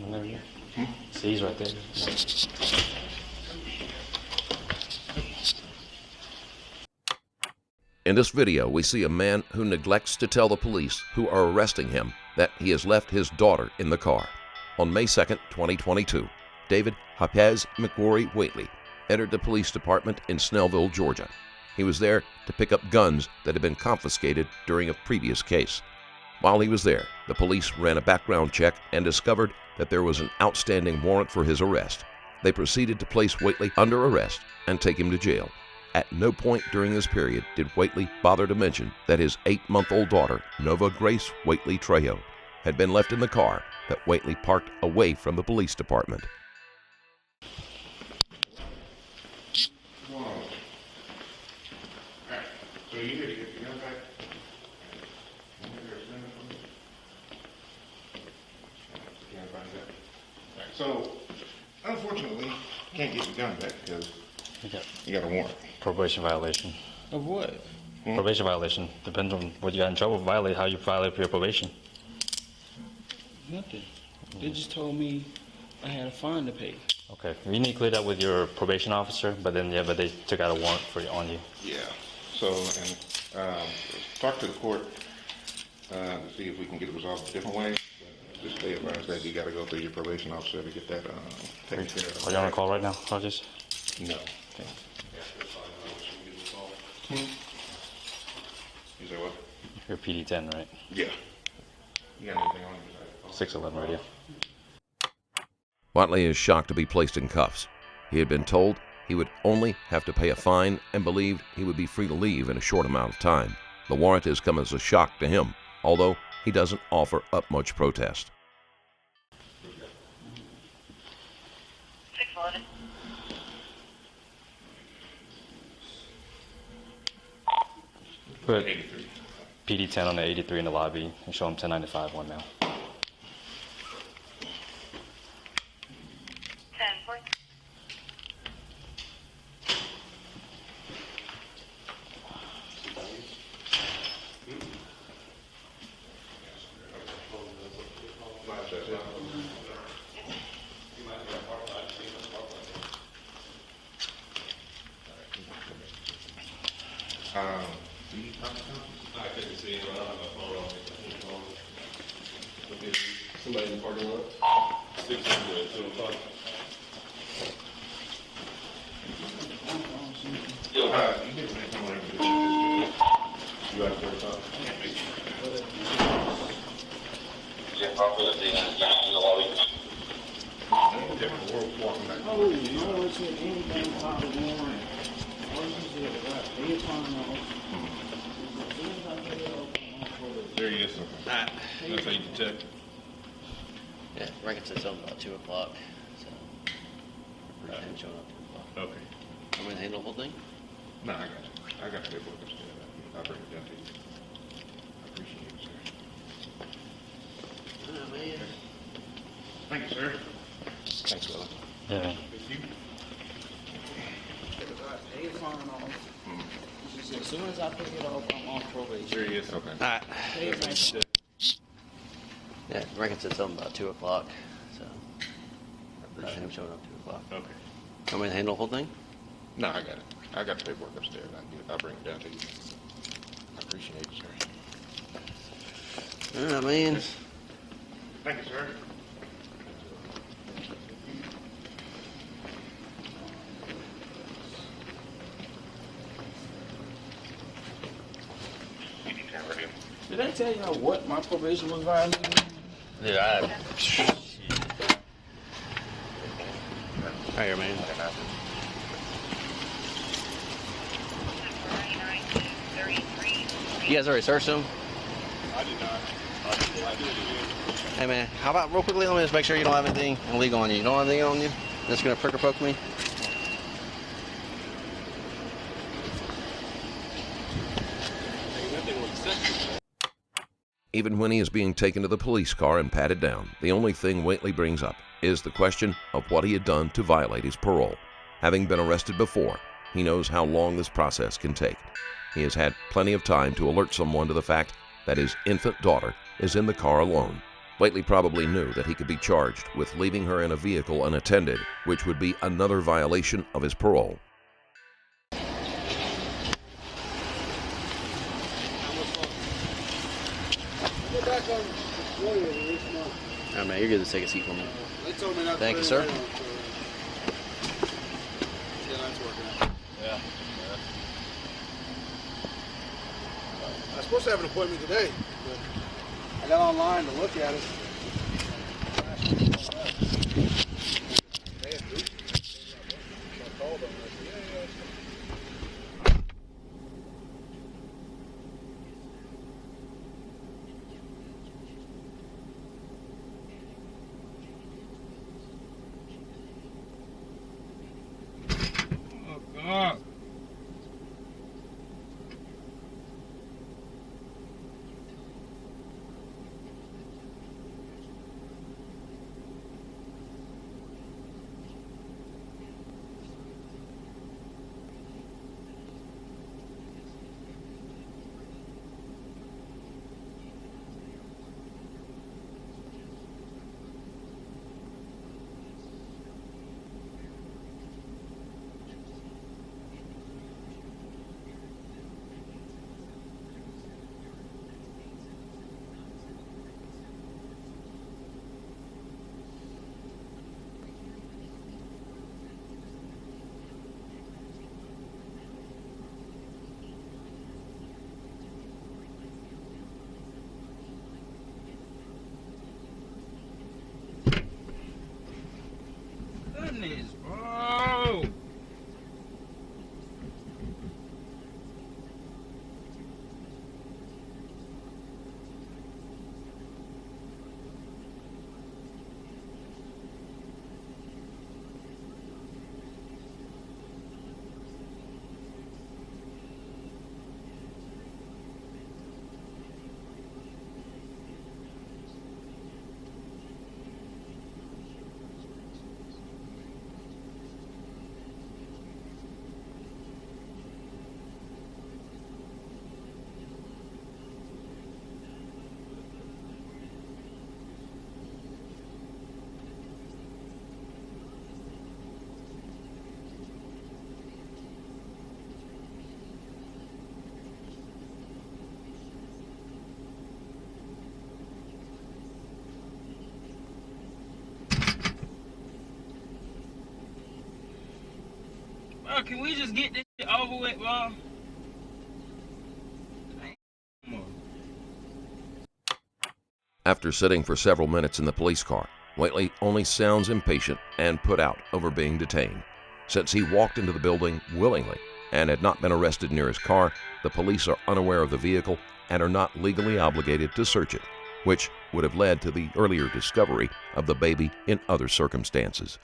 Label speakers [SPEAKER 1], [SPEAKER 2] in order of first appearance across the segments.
[SPEAKER 1] There we go. See, he's right there.
[SPEAKER 2] In this video, we see a man who neglects to tell the police who are arresting him that he has left his daughter in the car. On May 2nd, 2022, David Japez McCorry Whately entered the police department in Snellville, Georgia. He was there to pick up guns that had been confiscated during a previous case. While he was there, the police ran a background check and discovered that there was an outstanding warrant for his arrest. They proceeded to place Whatley under arrest and take him to jail. At no point during this period did Whatley bother to mention that his 8-month-old daughter, Grace Whatley-Trejo, had been left in the car that Whatley parked away from the police department.
[SPEAKER 3] So, unfortunately, you can't get your gun back because you got a warrant.
[SPEAKER 1] Probation violation.
[SPEAKER 3] Of what?
[SPEAKER 1] Probation violation. Depends on what you got in trouble. How you violate your probation.
[SPEAKER 4] Nothing. They just told me I had a fine to pay.
[SPEAKER 1] Okay, you need to clear that with your probation officer, but they took out a warrant on you.
[SPEAKER 3] Yeah. So, and talk to the court to see if we can get it resolved a different way. Just stay advised that you got to go through your probation officer to get that taken care of.
[SPEAKER 1] Are you on a call right now, Rogers?
[SPEAKER 3] No.
[SPEAKER 1] Okay.
[SPEAKER 3] You say what?
[SPEAKER 1] You're PD-10, right?
[SPEAKER 3] Yeah. You got anything on you?
[SPEAKER 1] 611 radio.
[SPEAKER 2] Whatley is shocked to be placed in cuffs. He had been told he would only have to pay a fine and believed he would be free to leave in a short amount of time. The warrant has come as a shock to him, although he doesn't offer up much protest.
[SPEAKER 5] 611.
[SPEAKER 1] Put PD-10 on the 83 in the lobby and show him 1095 one now.
[SPEAKER 5] 10-4.
[SPEAKER 3] I couldn't see him. I don't have my phone. Okay, somebody in the parking lot? 600 at 2 o'clock. Yo, hi. You get me somewhere to do. You got to talk?
[SPEAKER 5] Yeah, probably the lobby.
[SPEAKER 3] We're walking back.
[SPEAKER 4] Oh, no one said anything about the warrant. All you said was they had fine off.
[SPEAKER 3] There he is. That's how you detect.
[SPEAKER 6] Yeah, Rankin said something about 2 o'clock, so we're pretty showing up 2 o'clock.
[SPEAKER 3] Okay.
[SPEAKER 6] I'm going to handle the whole thing?
[SPEAKER 3] No, I got you. I got the paperwork upstairs. I'll bring it down to you. I appreciate it, sir.
[SPEAKER 6] Oh, man.
[SPEAKER 3] Thank you, sir. Thanks, Willie.
[SPEAKER 1] Yeah, man.
[SPEAKER 4] They had fine off. She said, as soon as I pick it up, I'm on probation.
[SPEAKER 3] There he is. Okay.
[SPEAKER 6] All right.
[SPEAKER 4] They had fine.
[SPEAKER 6] Yeah, Rankin said something about 2 o'clock, so I appreciate him showing up 2 o'clock.
[SPEAKER 3] Okay.
[SPEAKER 6] Want me to handle the whole thing?
[SPEAKER 3] No, I got it. I got the paperwork upstairs. I'll bring it down to you. I appreciate it, sir.
[SPEAKER 6] All right, man.
[SPEAKER 3] Thank you, sir.
[SPEAKER 4] Did I tell y'all what my probation was violated?
[SPEAKER 6] Yeah, Right here, man. You guys already searched him?
[SPEAKER 3] I did not. I did it again.
[SPEAKER 6] Hey, man, how about real quickly, let me just make sure you don't have anything illegal on you. You don't have anything on you that's going to prick or poke me?
[SPEAKER 2] Even when he is being taken to the police car and patted down, the only thing Whatley brings up is the question of what he had done to violate his parole. Having been arrested before, he knows how long this process can take. He has had plenty of time to alert someone to the fact that his infant daughter is in the car alone. Whatley probably knew that he could be charged with leaving her in a vehicle unattended, which would be another violation of his parole.
[SPEAKER 6] All right, man, you're good to take a seat for me.
[SPEAKER 4] They told me not to
[SPEAKER 6] Thank you,
[SPEAKER 4] put it
[SPEAKER 6] sir.
[SPEAKER 4] down, so- Yeah, that's working out.
[SPEAKER 6] Yeah.
[SPEAKER 4] I was supposed to have an appointment today, but I got online to look at it. They had boots. So I called them and I said, yeah, it's fine. Oh, God. Goodness, bro. Bro, can we just get this shit over with, bro?
[SPEAKER 2] After sitting for several minutes in the police car, Whatley only sounds impatient and put out over being detained. Since he walked into the building willingly and had not been arrested near his car, the police are unaware of the vehicle and are not legally obligated to search it, which would have led to the earlier discovery of the baby in other circumstances.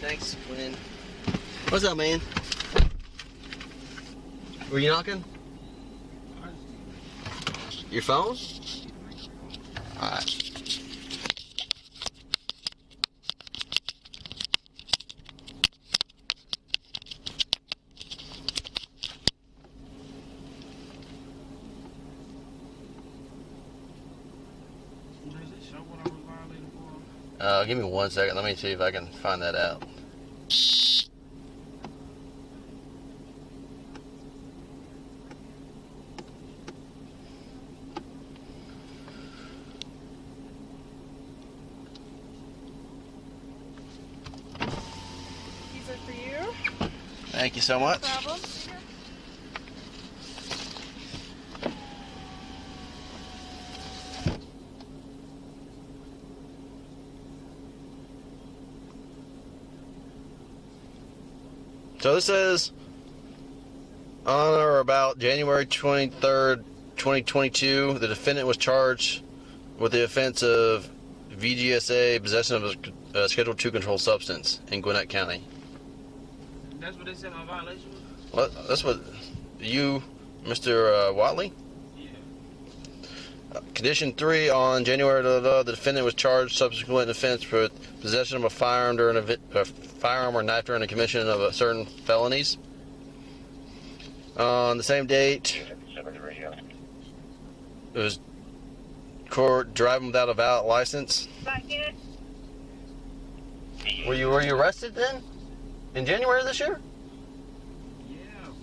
[SPEAKER 6] Thanks, Quinn. What's up, man? Were you knocking? Your phone? Alright. Give me 1 second. Let me see if I can find that out.
[SPEAKER 7] These are for you.
[SPEAKER 6] Thank you so much.
[SPEAKER 7] No problem.
[SPEAKER 6] So this says on or about January 23rd, 2022, the defendant was charged with the offense of VGSA, possession of a Schedule II controlled substance in Gwinnett County.
[SPEAKER 4] That's what they said my violation was?
[SPEAKER 6] Well, that's what you, Mr. Whatley?
[SPEAKER 4] Yeah.
[SPEAKER 6] Condition 3, on January, the defendant was charged subsequent offense for possession of a firearm firearm or knife during the commission of certain felonies. On the same date, it was court driving without a valid license. Were you arrested then? In January of this year?
[SPEAKER 4] Yeah,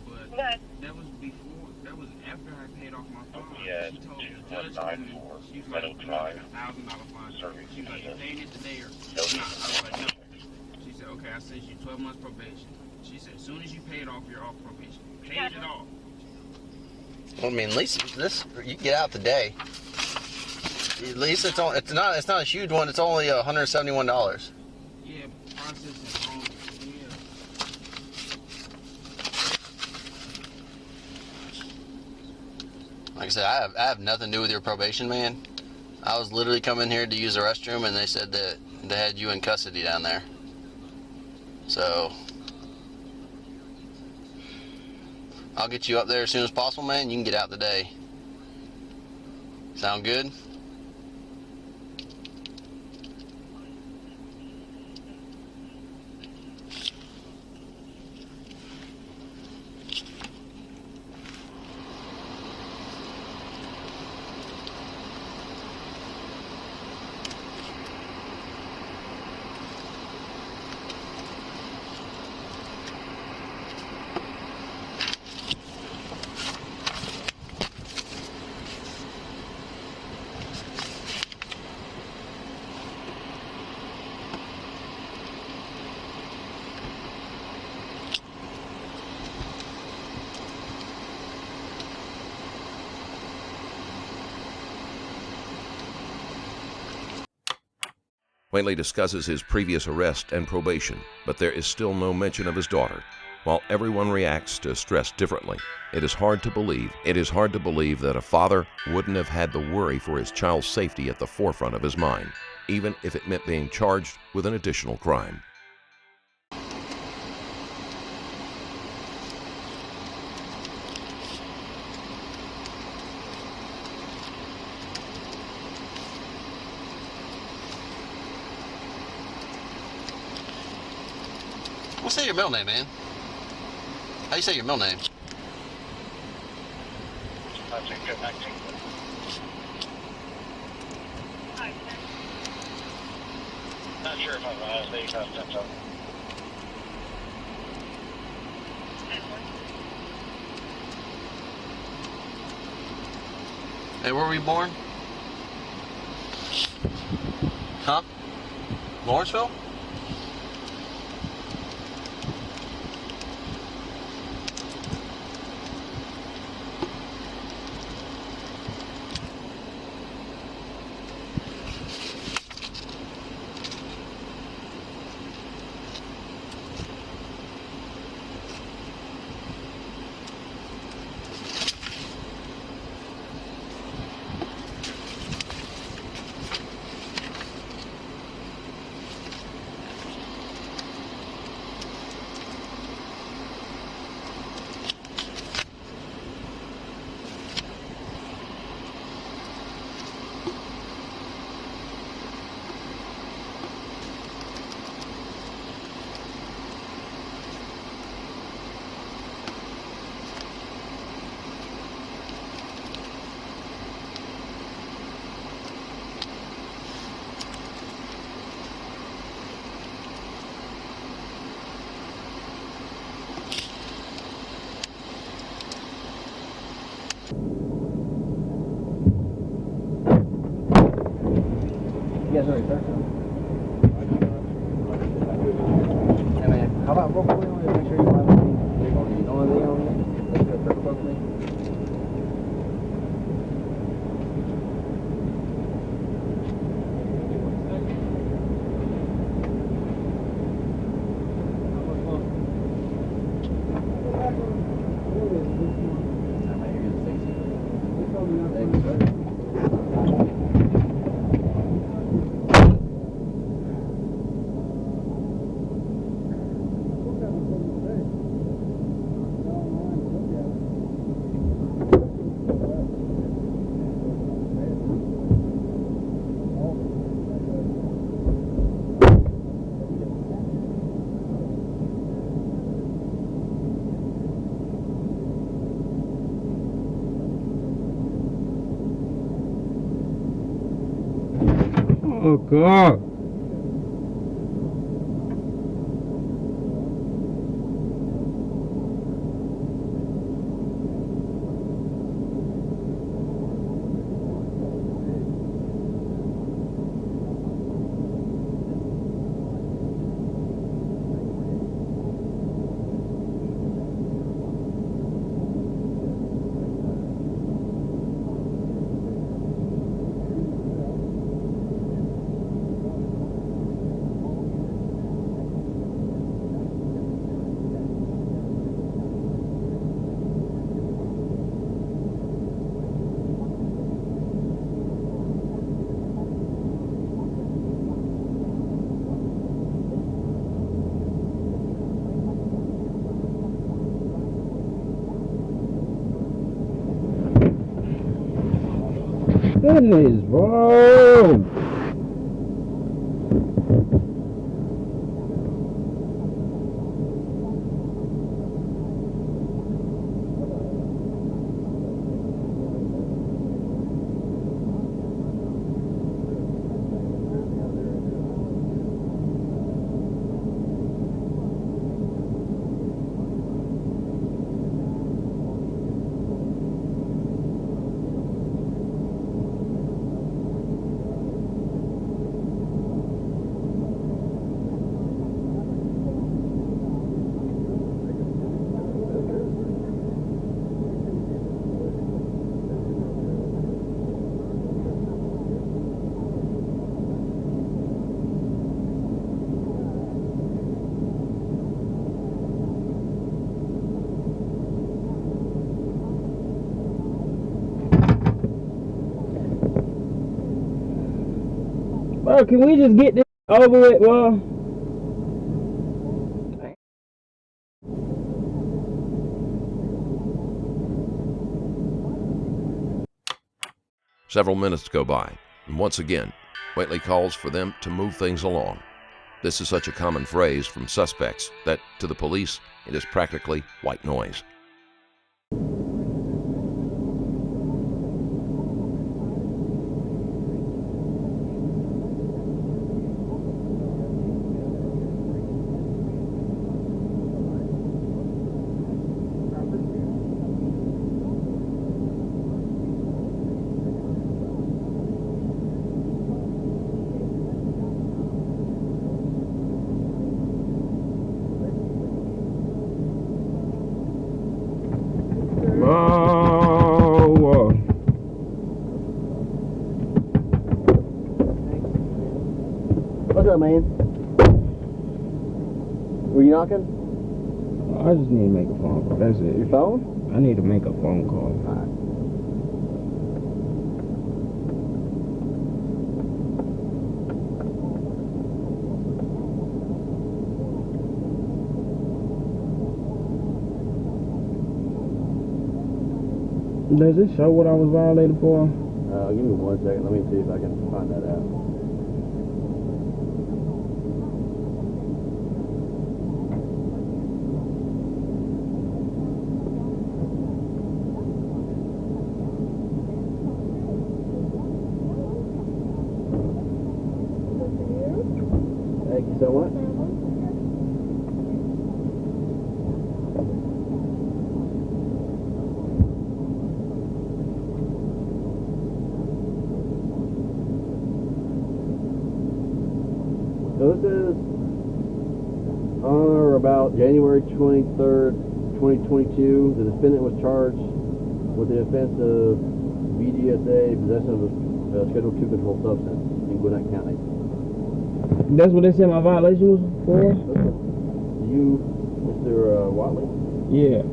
[SPEAKER 4] but that was before, that was after I paid off my phone.
[SPEAKER 5] Yeah,
[SPEAKER 4] She told me, the judge told me, she was like,
[SPEAKER 5] Meadow Drive.
[SPEAKER 4] $1,000 fine. She was like, you paying it today or
[SPEAKER 5] No.
[SPEAKER 4] not? I was like, no. She said, okay, I sent you 12 months probation. She said, as soon as you pay it off, you're off probation. Paid it off.
[SPEAKER 6] Well, I mean, at least this, you get out today. At least it's not a huge one. It's only $171.
[SPEAKER 4] Yeah, processing wrong. Yeah.
[SPEAKER 6] Like I said, I have nothing to do with your probation, man. I was literally coming here to use the restroom, and they said that they had you in custody down there. So I'll get you up there as soon as possible, man. You can get out today. Sound good?
[SPEAKER 2] Whatley discusses his previous arrest and probation, but there is still no mention of his daughter. While everyone reacts to stress differently, it is hard to believe that a father wouldn't have had the worry for his child's safety at the forefront of his mind, even if it meant being charged with an additional crime.
[SPEAKER 6] What's your middle name, man? How you say your middle name?
[SPEAKER 5] I think good night. Not sure if I'm last name has that up.
[SPEAKER 6] Hey, where were you born? Huh? Lawrenceville?
[SPEAKER 8] You guys already started? Hey man, how about real quick, just make sure you don't have anything on you. Don't have anything on you? Let's go triple both me.
[SPEAKER 9] Oh, God. Goodness, bro. Bro, can we just get this over with, bro?
[SPEAKER 2] Several minutes go by, and once again, Whatley calls for them to move things along. This is such a common phrase from suspects that, to the police, it is practically white noise.
[SPEAKER 8] What's up, man? Were you knocking?
[SPEAKER 9] I just need to make a phone call. That's it.
[SPEAKER 8] Your phone?
[SPEAKER 9] I need to make a phone call.
[SPEAKER 8] Alright.
[SPEAKER 9] Does it show what I was violated for?
[SPEAKER 8] Give me 1 second. Let me see if I can find that out. Thank you so much. So this is on or about January 23rd, 2022. The defendant was charged with the offense of VGSA, possession of a Schedule II controlled substance in Gwinnett County.
[SPEAKER 9] That's what they said my violation was for?
[SPEAKER 8] You, Mr. Whatley?
[SPEAKER 9] Yeah.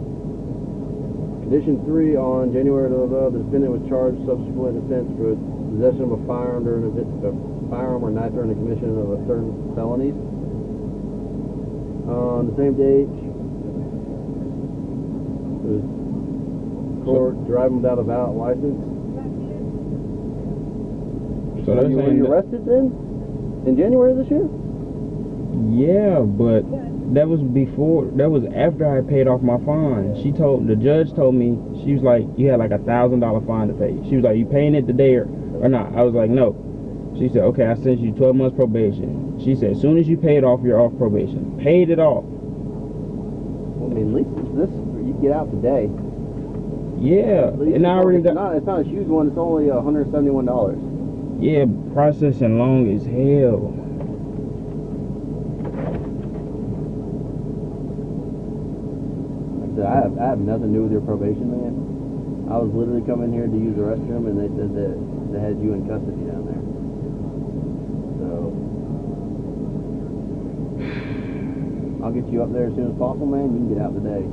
[SPEAKER 8] Condition 3, on January the defendant was charged subsequent offense for possession of a firearm during a firearm or knife during the commission of a certain felonies. On the same date, it was court driving without a valid license.
[SPEAKER 9] So they're
[SPEAKER 8] Were
[SPEAKER 9] saying
[SPEAKER 8] you
[SPEAKER 9] that-
[SPEAKER 8] arrested then? In January of this year?
[SPEAKER 9] Yeah, but that was after I paid off my fine. The judge told me, she was like, you had like $1,000 fine to pay. She was like, you paying it today or not? I was like, no. She said, okay, I sent you 12 months probation. She said, as soon as you pay it off, you're off probation. Paid it off.
[SPEAKER 8] Well, I mean, at least this you get out today.
[SPEAKER 9] Yeah, and I already got.
[SPEAKER 8] It's not a huge one. It's only $171.
[SPEAKER 9] Yeah, processing long as hell.
[SPEAKER 8] Like I said, I have nothing to do with your probation, man. I was literally coming here to use the restroom, and they said that they had you in custody down there. So I'll get you up there as soon as possible, man. You can get out today.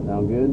[SPEAKER 8] Sound good?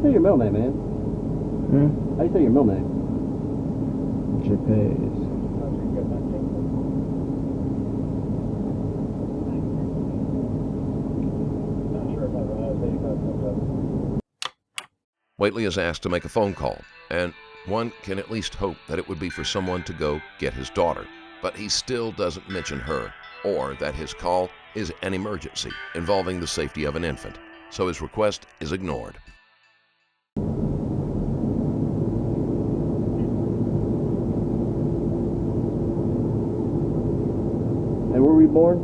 [SPEAKER 8] Say your middle name, man. How do you say your middle name?
[SPEAKER 9] Japez.
[SPEAKER 2] Whatley is asked to make a phone call, and one can at least hope that it would be for someone to go get his daughter. But he still doesn't mention her, or that his call is an emergency involving the safety of an infant. So his request is ignored.
[SPEAKER 8] And where were you born?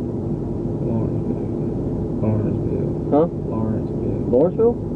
[SPEAKER 9] Lawrenceville.
[SPEAKER 8] Huh?
[SPEAKER 9] Lawrenceville.
[SPEAKER 8] Lawrenceville?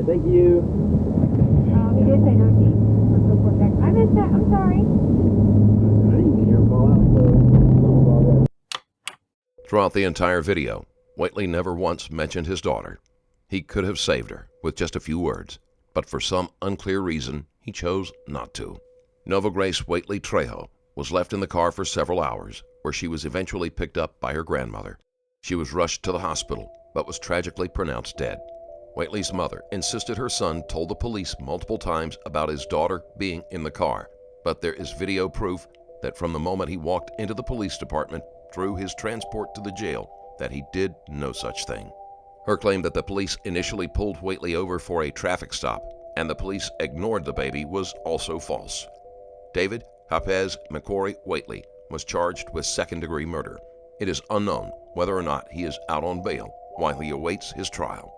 [SPEAKER 8] right, thank you.
[SPEAKER 10] He did say 19. I missed that. I'm sorry.
[SPEAKER 8] I didn't even hear him call out, so I'll call that.
[SPEAKER 2] Throughout the entire video, Whatley never once mentioned his daughter. He could have saved her with just a few words, but for some unclear reason, he chose not to. Nova Grace Whatley-Trejo was left in the car for several hours, where she was eventually picked up by her grandmother. She was rushed to the hospital, but was tragically pronounced dead. Whatley's mother insisted her son told the police multiple times about his daughter being in the car, but there is video proof that from the moment he walked into the police department through his transport to the jail, that he did no such thing. Her claim that the police initially pulled Whatley over for a traffic stop and the police ignored the baby was also false. David Japez McCorry Whately was charged with second-degree murder. It is unknown whether or not he is out on bail while he awaits his trial.